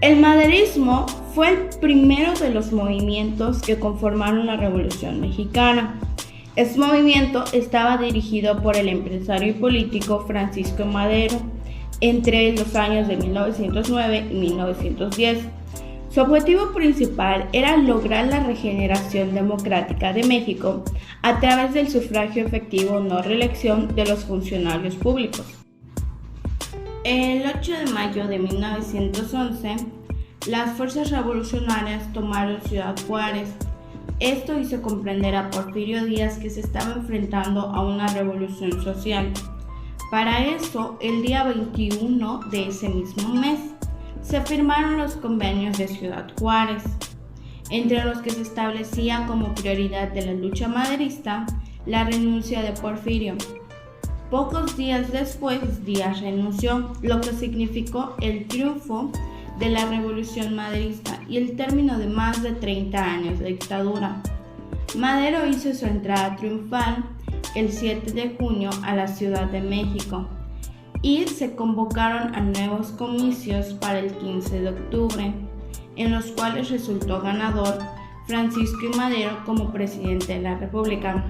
El maderismo fue el primero de los movimientos que conformaron la Revolución Mexicana. Este movimiento estaba dirigido por el empresario y político Francisco Madero entre los años de 1909 y 1910. Su objetivo principal era lograr la regeneración democrática de México a través del sufragio efectivo no reelección de los funcionarios públicos. El 8 de mayo de 1911, las fuerzas revolucionarias tomaron Ciudad Juárez. Esto hizo comprender a Porfirio Díaz que se estaba enfrentando a una revolución social. Para eso, el día 21 de ese mismo mes, se firmaron los convenios de Ciudad Juárez, entre los que se establecía como prioridad de la lucha maderista la renuncia de Porfirio. Pocos días después, Díaz renunció, lo que significó el triunfo de la Revolución Maderista y el término de más de 30 años de dictadura. Madero hizo su entrada triunfal el 7 de junio a la Ciudad de México y se convocaron a nuevos comicios para el 15 de octubre, en los cuales resultó ganador Francisco I. Madero como presidente de la República.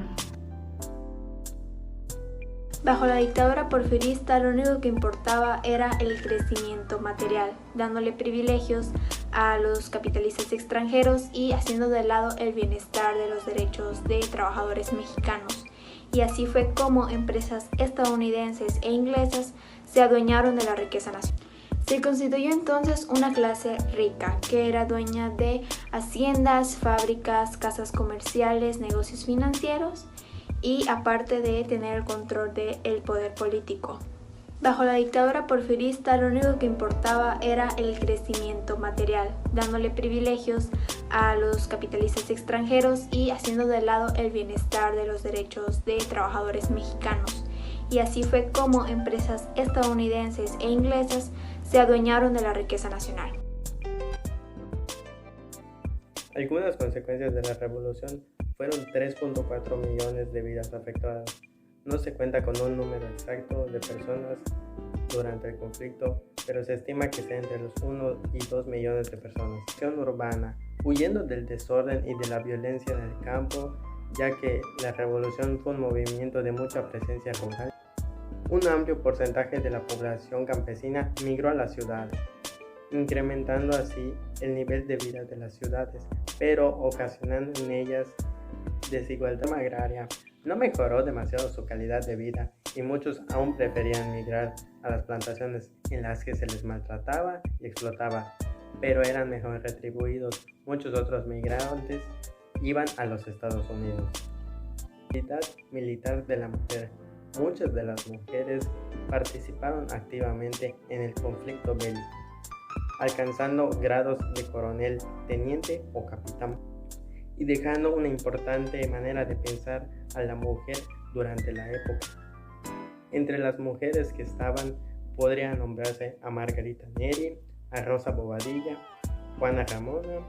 Bajo la dictadura porfirista, lo único que importaba era el crecimiento material, dándole privilegios a los capitalistas extranjeros y haciendo de lado el bienestar de los derechos de trabajadores mexicanos. Y así fue como empresas estadounidenses e inglesas se adueñaron de la riqueza nacional. Se constituyó entonces una clase rica, que era dueña de haciendas, fábricas, casas comerciales, negocios financieros, y aparte de tener el control del poder político. Bajo la dictadura porfirista, lo único que importaba era el crecimiento material, dándole privilegios a los capitalistas extranjeros y haciendo de lado el bienestar de los derechos de trabajadores mexicanos. Y así fue como empresas estadounidenses e inglesas se adueñaron de la riqueza nacional. Algunas consecuencias de la revolución fueron 3.4 millones de vidas afectadas. No se cuenta con un número exacto de personas durante el conflicto, pero se estima que sea entre los 1 y 2 millones de personas. Acción urbana, huyendo del desorden y de la violencia en el campo, ya que la revolución fue un movimiento de mucha presencia rural. Un amplio porcentaje de la población campesina migró a las ciudades, incrementando así el nivel de vida de las ciudades, pero ocasionando en ellas desigualdad agraria. No mejoró demasiado su calidad de vida y muchos aún preferían migrar a las plantaciones en las que se les maltrataba y explotaba, pero eran mejor retribuidos. Muchos otros migrantes iban a los Estados Unidos. Actividad militar de la mujer. Muchas de las mujeres participaron activamente en el conflicto bélico, alcanzando grados de coronel, teniente o capitán, y dejando una importante manera de pensar a la mujer durante la época. Entre las mujeres que estaban podrían nombrarse a Margarita Neri, a Rosa Bobadilla, Juana Ramona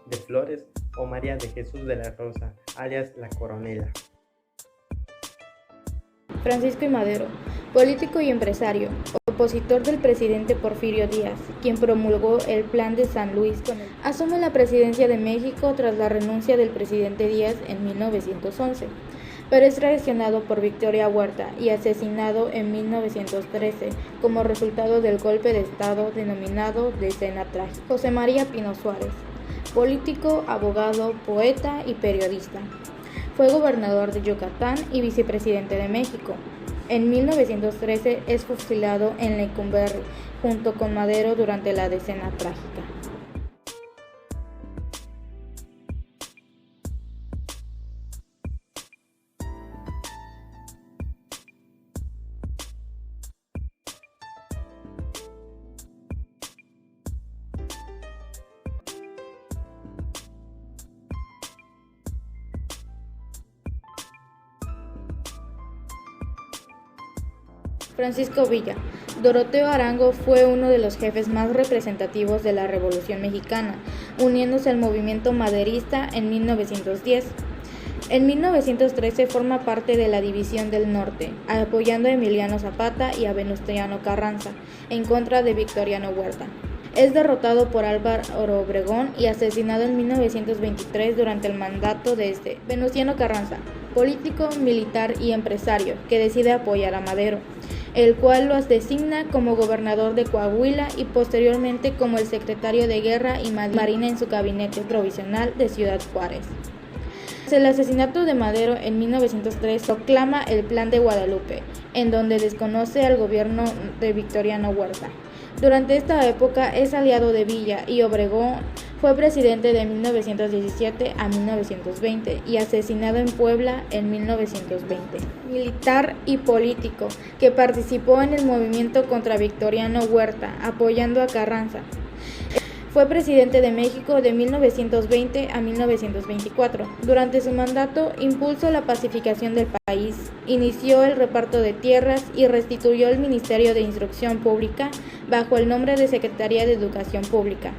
de Flores o María de Jesús de la Rosa, alias la Coronela. Francisco I. Madero, político y empresario, opositor del presidente Porfirio Díaz, quien promulgó el Plan de San Luis, asume la presidencia de México tras la renuncia del presidente Díaz en 1911, pero es traicionado por Victoria Huerta y asesinado en 1913 como resultado del golpe de Estado denominado Decena Trágica. José María Pino Suárez, político, abogado, poeta y periodista. Fue gobernador de Yucatán y vicepresidente de México. En 1913 es fusilado en Lecumberri, junto con Madero durante la Decena Trágica. Francisco Villa. Doroteo Arango fue uno de los jefes más representativos de la Revolución Mexicana, uniéndose al movimiento maderista en 1910. En 1913 forma parte de la División del Norte, apoyando a Emiliano Zapata y a Venustiano Carranza, en contra de Victoriano Huerta. Es derrotado por Álvaro Obregón y asesinado en 1923 durante el mandato de Venustiano Carranza, político, militar y empresario que decide apoyar a Madero, el cual lo designa como gobernador de Coahuila y posteriormente como el secretario de Guerra y Marina en su gabinete provisional de Ciudad Juárez. Tras el asesinato de Madero en 1903 proclama el Plan de Guadalupe, en donde desconoce al gobierno de Victoriano Huerta. Durante esta época es aliado de Villa y Obregón fue presidente de 1917 a 1920 y asesinado en Puebla en 1920. Militar y político que participó en el movimiento contra Victoriano Huerta apoyando a Carranza. Fue presidente de México de 1920 a 1924. Durante su mandato impulsó la pacificación del país, inició el reparto de tierras y restituyó el Ministerio de Instrucción Pública bajo el nombre de Secretaría de Educación Pública,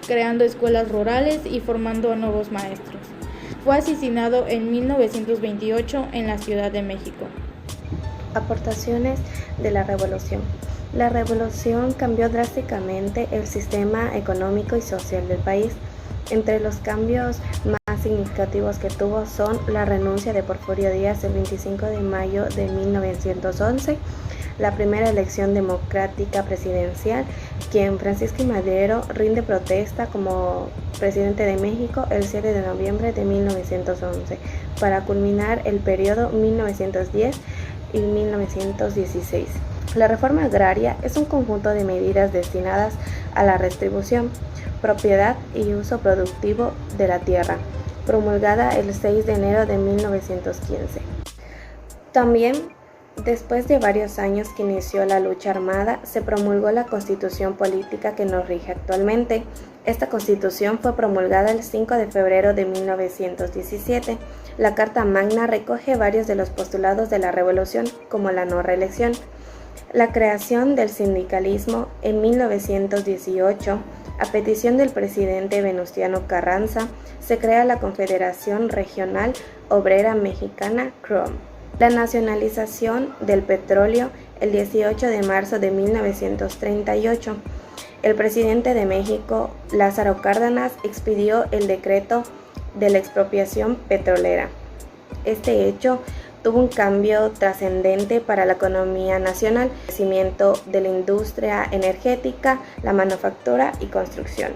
creando escuelas rurales y formando a nuevos maestros. Fue asesinado en 1928 en la Ciudad de México. Aportaciones de la Revolución. La revolución cambió drásticamente el sistema económico y social del país. Entre los cambios más significativos que tuvo son la renuncia de Porfirio Díaz el 25 de mayo de 1911, la primera elección democrática presidencial, quien Francisco I. Madero rinde protesta como presidente de México el 7 de noviembre de 1911, para culminar el periodo 1910 y 1916. La reforma agraria es un conjunto de medidas destinadas a la redistribución, propiedad y uso productivo de la tierra, promulgada el 6 de enero de 1915. También, después de varios años que inició la lucha armada, se promulgó la Constitución política que nos rige actualmente. Esta Constitución fue promulgada el 5 de febrero de 1917. La Carta Magna recoge varios de los postulados de la Revolución, como la no reelección, la creación del sindicalismo en 1918. A petición del presidente Venustiano Carranza, se crea la Confederación Regional Obrera Mexicana, CROM. La nacionalización del petróleo el 18 de marzo de 1938. El presidente de México, Lázaro Cárdenas, expidió el decreto de la expropiación petrolera. Este hecho tuvo un cambio trascendente para la economía nacional, el crecimiento de la industria energética, la manufactura y construcción.